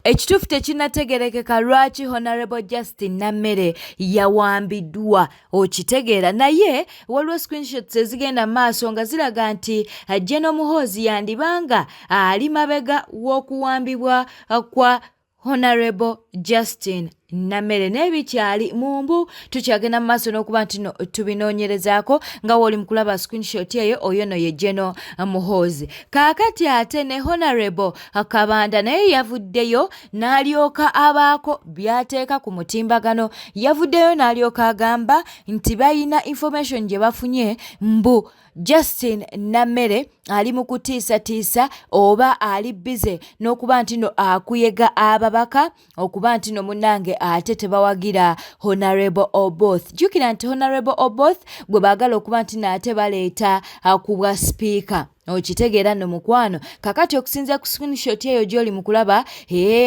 Ekituufu tekinategerekeka lwaki Honorable Justine Nameere yawambiddwa okitegeera naye waliwo screenshots ezigenda maaso nga ziraga nti General Muhoozi yandibanga ali mabega w'okuwambibwa kwa Honorable Justine Nameere n'ebikyali mumbu tukyagenda maaso n'okuba nti tubinoonyerezaako nga woli mukulaba screenshot eyo oyo no ye General Muhoozi. Kaakati ate ne Honorable Kabanda naye yavuddeyo n'alyoka abaako byateeka ku mutimbagano, yavuddeyo n'alyoka agamba nti bayina information gye bafunye mbu Justine Nameere ali mu kutiisatiisa oba ali bize n'okuba nti no akuyega ababaka okuba nti no munnange ate tebawagira Honorable Oboth. Jjukira nti Honorable Oboth gwe baagala okuba nti naate baleeta ku bwa speaker. Okitegeera no mukwano kakati okusinza ku screenshot eyo gy'oli mu kulaba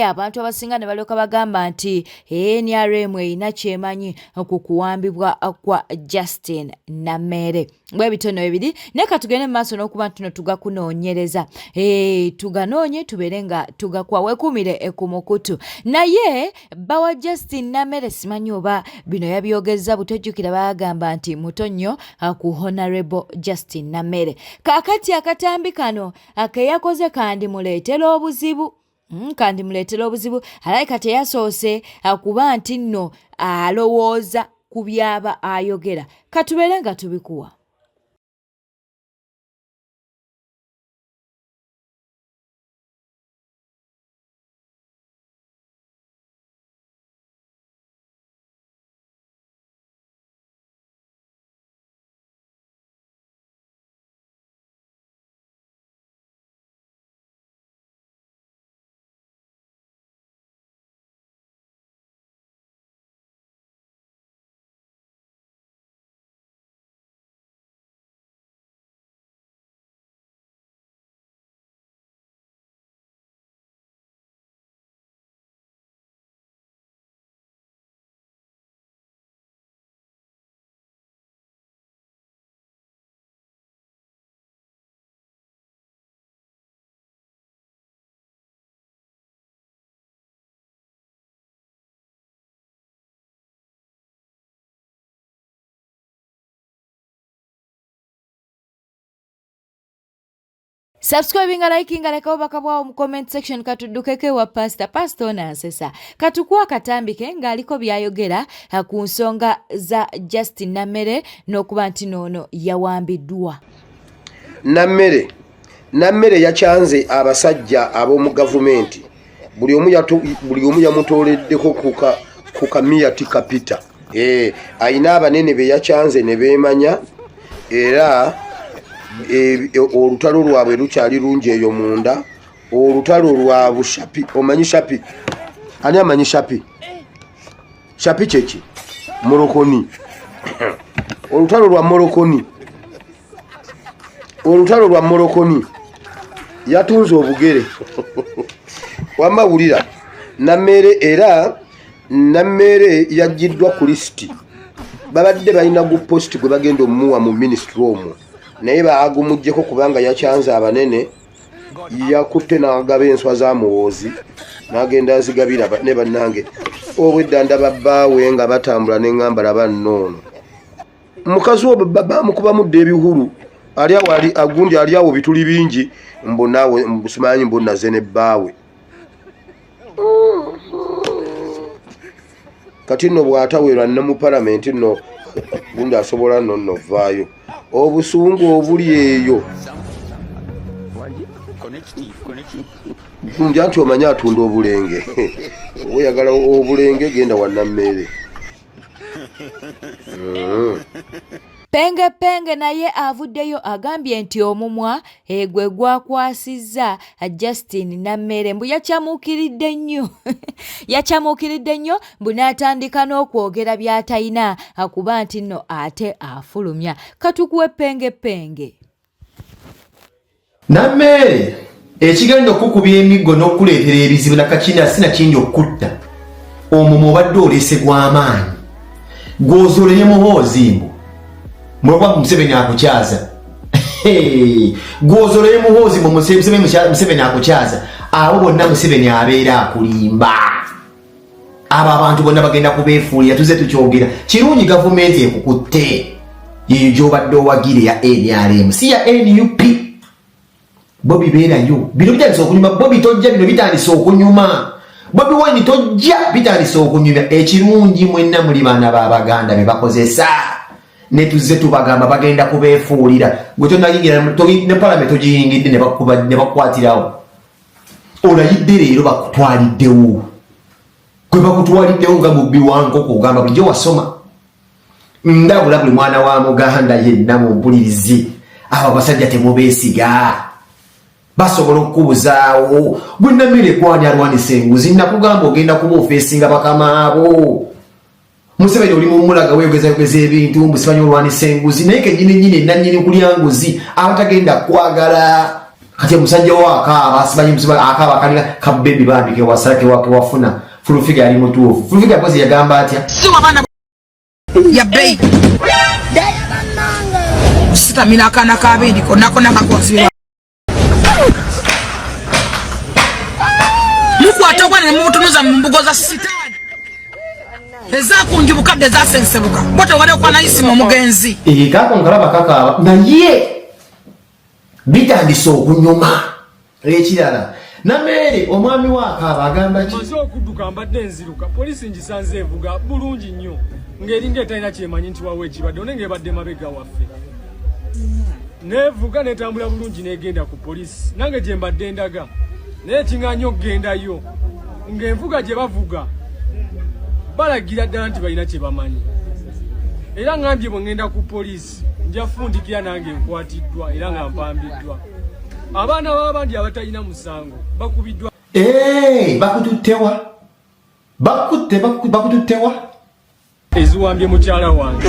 abantu abasinga ne balyoka bagamba nti NRM erina kyemanyi ku kuwambibwa kwa Justine Nameere. Bwe bitono ebiri ne katugende mu maaso n'okuba nti no tugakunoonyereza tuganoonye tubeere nga tugakwa weekuumire ku mukutu. Naye bawa Justine Nameere simanyi oba bino yabyogeza butojjukira bagamba nti muto nnyo ku Honorable Justine Nameere. Kaakati akatambi kano akeyakoze kandimuleetera obuzibu. Kandimuleetera obuzibu alayika teyasoose akuba nti nno alowooza ku byaba ayogera. Katubeere nga tubikuwa. Subscribing, liking, aleka obaka bwawo mu comment section katudukeke wa pastor onansesa. Katukwa katambike ng'aliko byayogera ku nsonga za Justine Nameere n'okuba nti noono yawambiddwa. Nameere yakyanze abasajja ab'omu gavumenti buli omu yamutooleddeko ku kamiyati kapita. Ayina abanene be yakyanze ne beemanya era olutalo lwabwe lukyali lungi eyo munda. Olutalo lwa Bushapi, omanyi Shapi? Ani amanyi Shapi? Shapi kyeki? Morokoni. Olutalo lwa Morokoni. Olutalo lwa Morokoni yatunze obugere. Wamawulira Nameere era Nameere yajiddwa ku listi. Babadde balina gu post gwe bagenda omuwa mu ministry omwo. Naye baagumugyeko kubanga yakyanze abanene yakutte n'agaba enswa za Muhoozi n'agenda azigabira ne bannange. Obwedda ndaba bbaawe nga batambula n'eŋŋamba laba nnoono. Mukazi wo bamukubamudde ebihulu ali awo agundi ali awo bituli bingi mbonaawe mbusimanyi mbonaze ne bbaawe. Kati nno bw'ataweerwa ne mu palamenti nno gundi asobola nno vaayo. Obusungu obuli eyo nja nti omanye atunda obulenge. Oyagala obulenge genda wa Nameere. Penge naye avuddeyo agambye nti omumwa gwe gwakwasizza Justine Nameere mbu yakyamuukiridde nnyo. Yakyamuukiridde nnyo mbu n'atandika n'okwogera by'atalina akuba nti nno ate afulumya. Katukuwe penge. Nameere ekigenda okukubya emiggo n'okuleetera ebizibu nakakina sinakindi okutta. Omumwa obadde oleese gw'amaanyi. Gw'ozooleye Muhoozi mbu Mwaba Museveni akukyaza. Gw'ozooleye Muhoozi mbu Museveni akukyaza. abo bonna Museveni abeera akulimba aba abantu bonna bagenda kubeefuulira tuze tukyogera kirungi gavumenti ekukutte yeyo gy'obadde owagire ya NRM si ya NUP Bobi beerayo bino bitandise okunyuma Bobi tojja bino bitandise okunyuma Bobi Wine tojja bitandise okunyuma ekirungi mwenna muli baana b'Abaganda be bakozesa ne tuze tubagamba bagenda kubeefuulira gwe tonayingira ne parliament ogiyingidde ne bakukwatirawo olayidde leero bakutwaliddewo gwe bakutwaliddewo nga mubbi wankoko ogamba bulijjo wasoma ndabula buli mwana wa Muganda yenna mu mpulirizi abo abasajja temubeesiga basobola okukubuzaawo gwe Nameere kwani alwanisa enguzi nakugamba ogenda kuba ofeesinga bakama abo Museveni oli mumulaga weyogeza ebintu mbusimanyi olwanisa enguzi naye kenyini nanyini kulya nguzi abatagenda kwagala kati omusajja wakaaba asimanyi akaaba kalina kabebi bambike wasake wake wafuna fullfigure ali mutuufu fullfigure pozi yagamba atya ya bei sita mina kana kabindi konako nakakonziwa muku atogwa ne mutunuza mumbugo za sitani ezakunjibukadde zasensebuka bote wale kwa naisi mu mugenzi kako nkalaba kakaaba naye bitandise okunyuma ekirala Nameere omwami wakaaba agamba ki maze okudduka mbadde nziruka poliisi ngisanze evuga bulungi nnyo ng'eringa etalina kyemanyi nti wawe ekibadde one ng'ebadde mabega waffe nevuga netambula bulungi negenda ku poliisi nange gye mbadde ndaga naye ekiŋŋaanyi okgendayo ng'envuga gye bavuga balagira ddala nti balina kye bamanyi era ŋŋambye bwe ŋŋenda ku poliisi nja fundikira nange nkwatiddwa era nga mpambiddwa abaana b'abandi abatalina musango bakubiddwa bakututtewa bakututtewa eziwambye mukyala wange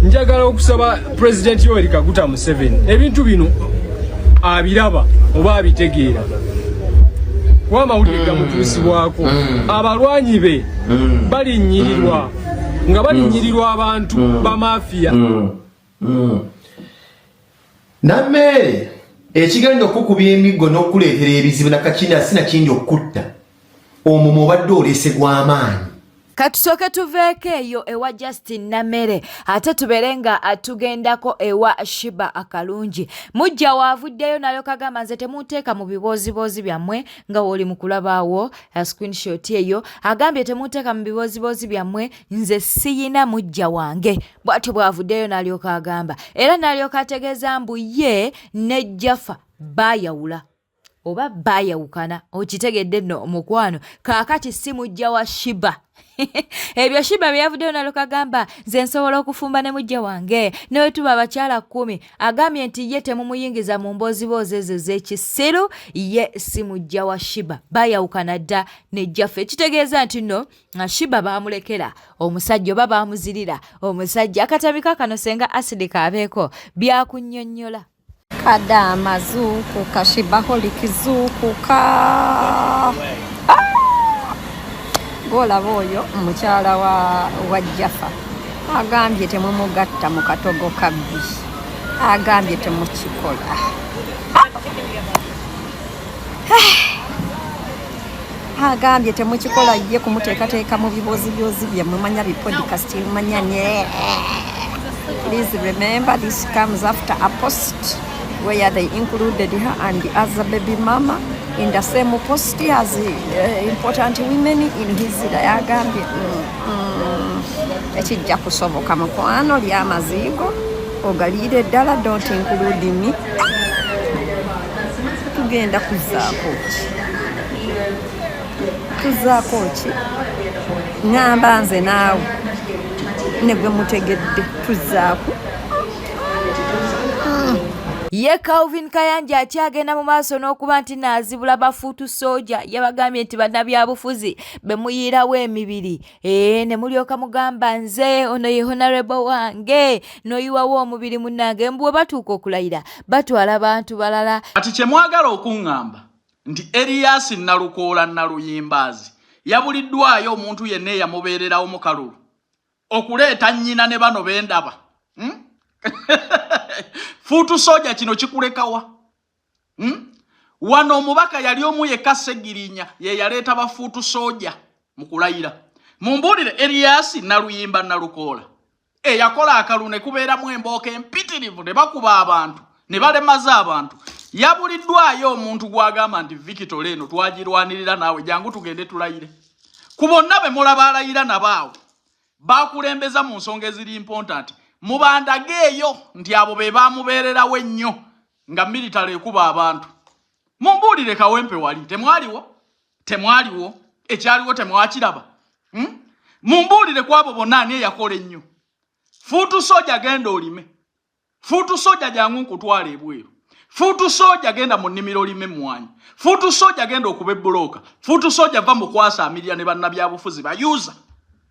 njagala okusaba President Yoweri Kaguta Museveni ebintu bino abiraba oba abitegeera kuba amawulire gamutuusibwako abalwanyi be balinyirirwa nga balinyirirwa abantu bamafiya Nameere ekigenda okukubya emiggo n'okuleetera ebizibu nakakina sinakindi okutta omwo obadde oleese gw'amaanyi katusooke tuveeko eyo ewa Justine Nameere ate tubeere nga atugendako ewa sheebahkalungi mujja waavuddeyo nayo kagamba nze temuteeka mu bibooziboozi byammwe nga wooli mu kulabaawo screenshot eyo agambye temuteeka mu bibooziboozi byammwe nze siyina mujja wange bw'atyo bw'avuddeyo n'alyoka agamba era n'alyoka ategeeza mbu ye ne Jaffa baayawula oba baayawukana okitegedde nno omukwano kaakati si mujja wa Sheeba ebyo Sheeba byavuddeyo naloka agamba nze nsobola okufumba ne mujja wange newe tuba abakyala 10 agambye nti ye temumuyingiza mu mbooziboozi ezo z'ekisiru ye si mujja wa Sheeba baayawukana dda ne Jaffa ekitegeeza nti nno Sheeba baamulekera omusajja oba baamuzirira omusajja akatamika kano senga asidi kaabeeko byakunnyonnyola kadama zukuka sheebaholic zukuka golaba oyo mukyala wa Jaffa agambye temumugatta mu katogo kabbi agambye temukikola agambye temukikola ye kumuteekateeka mu bibooziboozi byammwe manya bipodcast manya ne please remember this comes after a post where they included her and the other baby mama in the same post as important women in his yagambye ekijja kusoboka mukwano ly'amazigo ogalire ddala don't include me tugenda kuzaako ki ngamba nze naawe ne gwe mutegedde tuzaako ye Calvin Kayanja akyagenda mu maaso n'okuba nti naazibula bafuutu soja yabagambye nti bannabyabufuzi be muyiirawo emibiri ne mulyoka mugamba nze ono ye honorable wange n'oyiwawo omubiri munnange mbu bwe batuuka okulayira batwala bantu balala ati kye mwagala okuŋŋamba nti Erias Nalukoola Naluyimbaazi yabuliddwayo omuntu yenna eyamubeererawo mu kalulu okuleeta nnyina ne bano bendaba fuutu soja kino kikulekawa wano omubaka yali omu yekka Ssegirinya ye yaleeta bafuutu soja mu kulayira. Mumbuulire Elias Naluyimba Nalukoola eyakola akalulu ne kubeeramu embooka empitirivu ne bakuba abantu ne balemaza abantu. Yabuliddwayo omuntu gwagamba nti Victory eno twagirwanirira naawe jangu tugende tulayire. Ku bonna be mulaba alayira nabaawo bakulembeza mu nsonga eziri important. Mubandageeyo nti abo be baamubeererawo ennyo nga military ekuba abantu. Mumbuulire Kawempe wali temwaliwo ekyaliwo temwakiraba. Mumbuulire kwabo bonna ani eyakola ennyo. Fuutu soja genda olime. Fuutu soja jangu nkutwala ebweru. Fuutu soja genda mu nnimiro olime emmwanyi. Fuutu soja genda okuba ebbulooka. Fuutu soja va mu kwasa amirya ne bannabyabufuzi bayuza.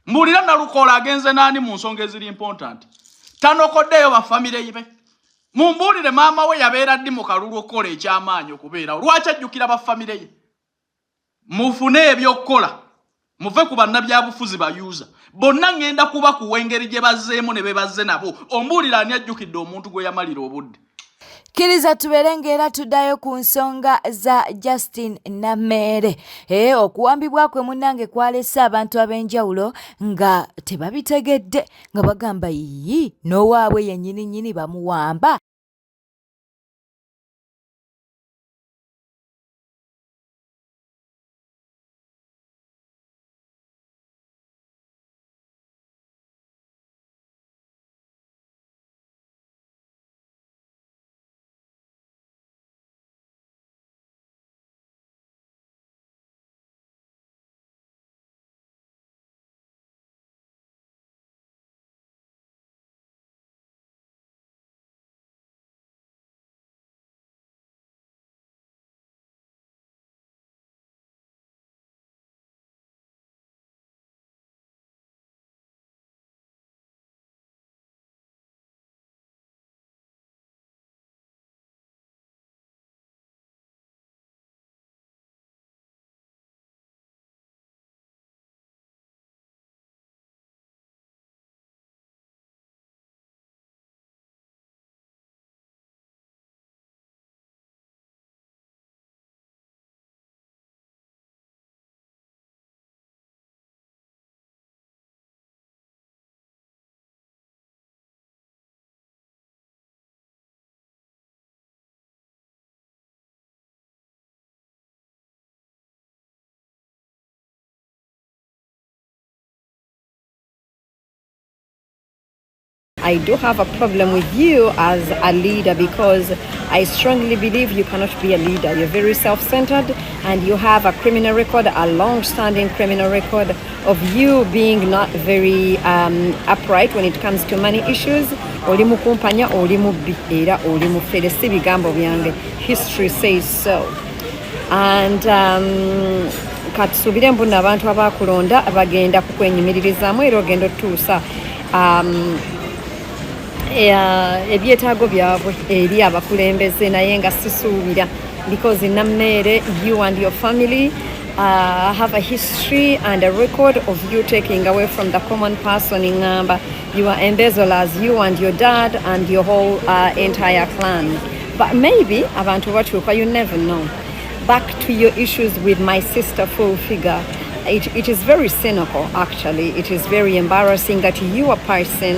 Mbuulira Nalukoola agenze naani mu nsonga eziri important. Tanokoddeyo bafamire yibe. Mumbuulire maama we yabeera ddi mu kalulu okukola ekyamaanyi okubeerawo. Lwaki ajjukira bafamire ye? Mufune ebyokukola. Muve ku bannabyabufuzi bayuza. Bonna ngenda kuba kuwa engeri gye bazzeemu ne be bazze nabo. Ombuulira ani ajjukidde omuntu gwe yamalira obudde. Kiriza tuberenge era tuddayo ku nsonga za Justine Nameere. Okuwambibwa kwe munnange kwalese abantu ab'enjawulo nga tebabitegedde nga bagamba yii n'owaabwe yennyini bamuwamba. I do have a problem with you as a leader because I strongly believe you cannot be a leader. You're very self-centered and you have a criminal record, a long-standing criminal record of you being not very upright when it comes to money issues. Oli mukumpanya, oli mubbi era oli mufere si bigambo byange. History says so. And katusubire mbuna abantu abakulonda bagenda kukwenyumiririzamu era ogenda otuusa ebyetaago byabwe eri abakulembeze naye nga sisuubira because in Nameere you and your family have a history and a record of you taking away from the common person in Ngamba. You are embezzlers, you and your dad and your whole entire clan. But maybe abantu batuuka, you never know. Back to your issues with my sister Fullfigure. It is very cynical actually. It is very embarrassing that you, a person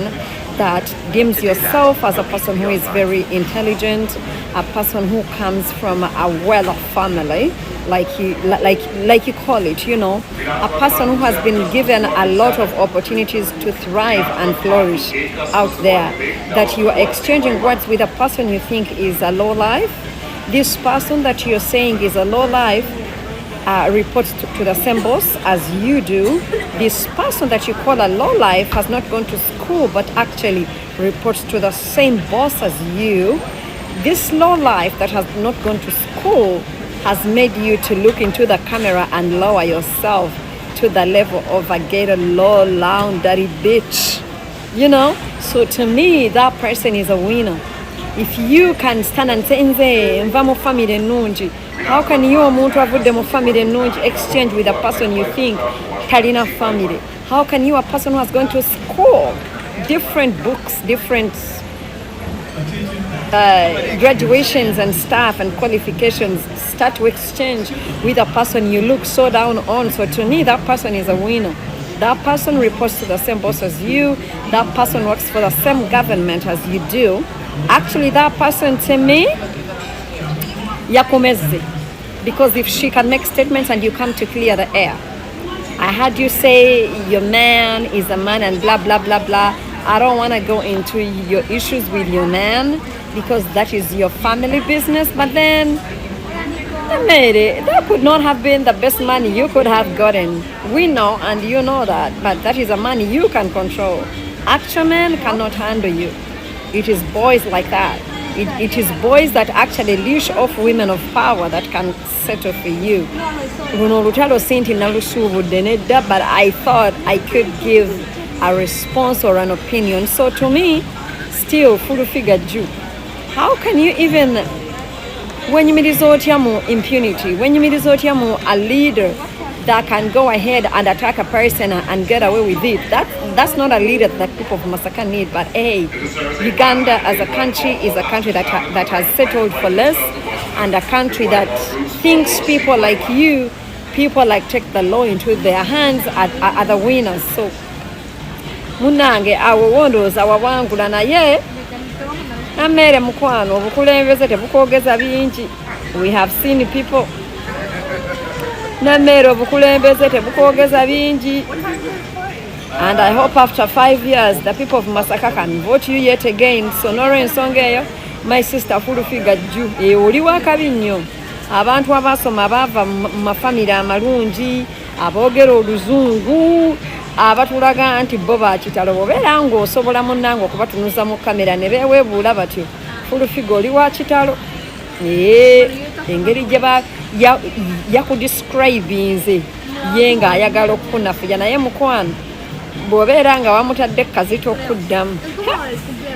that deems yourself as a person who is very intelligent, a person who comes from a well-off family, like you call it, you know, a person who has been given a lot of opportunities to thrive and flourish out there, that you are exchanging words with a person you think is a low life. This person that you're saying is a low life reports to the same boss as you do. This person that you call a low life has not gone to school but actually reports to the same boss as you. This low life that has not gone to school has made you to look into the camera and lower yourself to the level of a ghetto low loud dirty bitch, you know. So to me that person is a winner. If you can stand and say nze nva mu family nungi, how can you omuntu avudde mu family nungi exchange with a person you think talina family? How can you, a person who has gone to school, different books, different graduations and stuff and qualifications, start to exchange with a person you look so down on. So to me, that person is a winner. That person reports to the same boss as you. That person works for the same government as you do. Actually, that person to me, yakumeze. Because if she can make statements and you come to clear the air. I heard you say your man is a man and blah, blah, blah, blah. I don't want to go into your issues with your man because that is your family business. But then, Nameere, that could not have been the best man you could have gotten. We know and you know that. But that is a man you can control. Actual men cannot handle you. It is boys like that. It is boys that actually leash off women of power that can settle for you. But I thought I could give a response or an opinion. So to me, still full figure Jew. How can you even, when you resort to impunity, when you resort to a leader that can go ahead and attack a person and get away with it, that's not a leader that people of Masaka need. But hey, Uganda as a country is a country that has settled for less, and a country that thinks people like you, people like take the law into their hands are the winners. So munange awo wondoza wawangula naye Nameere mukwano obukulembeze tebukwogeza bingi. We have seen people Nameere obukulembeze tebukwogeza bingi. And I hope after 5 years the people of Masaka can vote you yet again. So Ensonga eyo, my sister full figure Jew oli wakabi nnyo. Abantu abasoma bava mu mafamily amalungi, aboogera oluzungu, abatulaga nti bo bakitalo bobeera ng'osobola munnange okubatunuza mu kamera ne beeweebuula batyo full figure oli wa kitalo. Engeri gye yakudescribe nze ye ng'ayagala okukunafuya naye mukwano bw'obeera nga wamutadde Kazito okuddamu.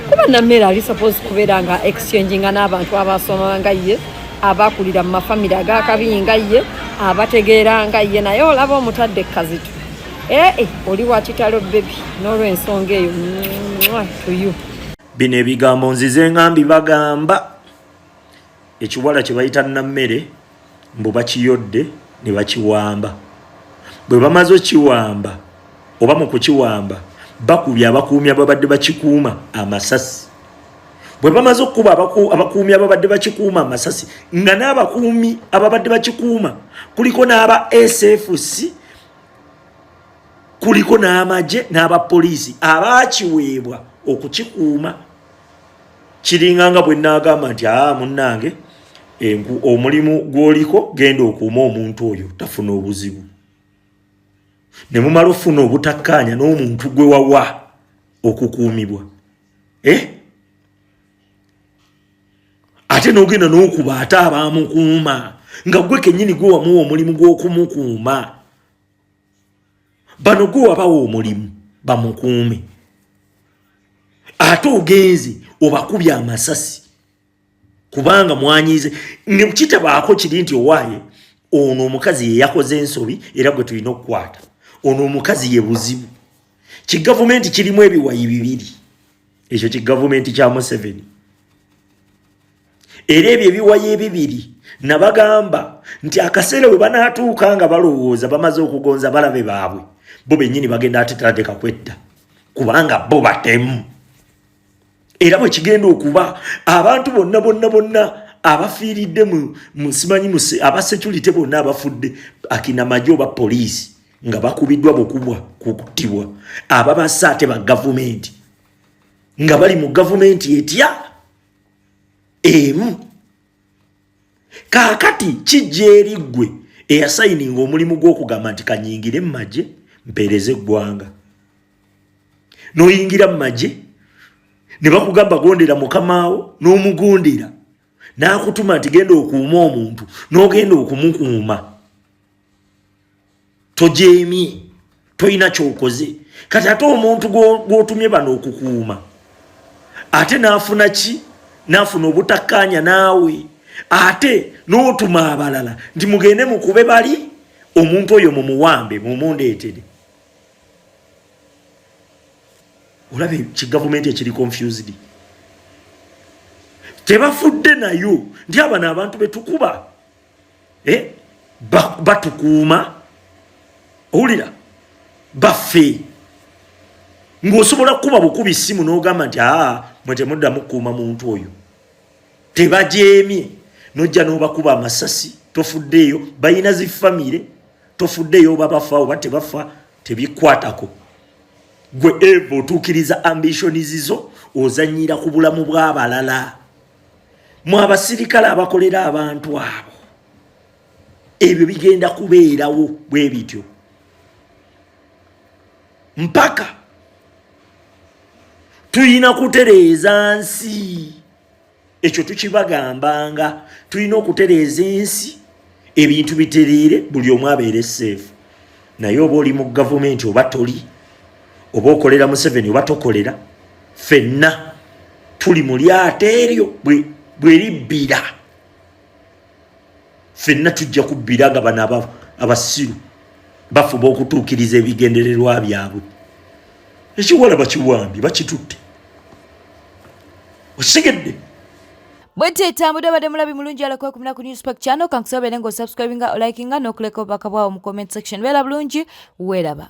Kuba Nameere ali suppose kubeera nga exchanginga n'abantu abasoma nga ye, abakulira mu mafamily ag'akabi nga ye, abategeera nga ye, naye olaba omutadde Kazito. Oli wa kitalo baby, n'olw'ensonga eyo to you. Bino ebigambo nzize ngambi bagamba ekiwala kye bayita Nameere mbu bakiyodde ne bakiwamba. Bwe bamaze okiwamba oba mu kukiwamba bakubya abakuumi ababadde bakikuuma amasasi. Bwe bamaze okuba abakuumi ababadde bakikuuma amasasi nga n'abakuumi ababadde bakikuuma kuliko n'aba SFC, kuliko n'amagye n'abapoliisi abaakiweebwa okukikuuma. Kiringa nga bwe nagamba nti munnange omulimu gw'oliko genda okuuma omuntu oyo tafuna obuzibu. Ne mumala ofuna obutakkaanya n'omuntu gwe wawa okukuumibwa. Ate n'ogenda n'okuba ate abaamukuuma nga gwe kennyini gwe wamuwa omulimu gw'okumukuuma. Bano gwe wabawa omulimu bamukuume. Ate ogenze obakubye amasasi kubanga mwanyize ne kitabaako kiri nti owaaye ono omukazi ye yakoze ensobi era gwe tulina okukwata. Ono omukazi ye buzibu. Kigavumenti kirimu ebiwayi bibiri. Ekyo kigavumenti kya Museveni. Era ebyo ebiwayi ebibiri nabagamba nti akaseera bwe banaatuuka nga balowooza bamaze okugonza balabe baabwe bo bennyini bagenda atetadeka kwetta kubanga bo batemu. Era bwe kigenda okuba abantu bonna abafiiridde mu simanyi aba security bonna abafudde akina majo oba poliisi nga bakubiddwa bukubwa kukuttibwa ababassa ate ba gavumenti nga bali mu gavumenti etya emu. Kaakati kijja eri ggwe eyasayininga omulimu gw'okugamba nti kanyingire mu magye mpeereze eggwanga. N'oyingira mu magye ne bakugamba gondera mukamaawo n'omugondera n'akutuma nti genda okuuma omuntu n'ogenda okumukuuma. Tojeemye, toyina ky'okoze. Kati ate omuntu gw'otumye bano okukuuma ate n'afuna ki? N'afuna obutakkaanya naawe ate n'otuma abalala nti mugende mukube bali omuntu oyo mumuwambe mumundeetere. Olabe kigavumenti ekiri confused. Tebafudde nayo nti abano abantu betukuba batukuuma owulira baffe ng'osobola kuba bukubi simu n'ogamba nti mwe temuddamu kukuuma muntu oyo tebajeemye nojja n'obakuba amasasi tofuddeeyo bayina zifamire tofuddeeyo oba bafa oba tebafa tebikwatako gwe eva otuukiriza ambitionizi zo ozanyira ku bulamu bw'abalala mu abasirikale abakolera abantu abo ebyo bigenda kubeerawo bwe bityo mpaka tuyina kutereeza nsi ekyo tukibagambanga tulina okutereeza ensi ebintu bitereere buli omu abeere seefu naye oba oli mu gavumenti oba toli oba okolera Museveni oba tokolera ffenna tuli mu lyato eryo bwe libbira ffenna tujja kubbira nga bano abasiru bafuba okutuukiriza ebigendererwa byabwe ekiwala bakiwambi bakitutte osigedde bwete tambudde badde mulabi mulungi alako kumina ku newspack channel kankusobere ngo subscribinga olikinga n'okuleka obubaka bwawo mu comment section beera bulungi weeraba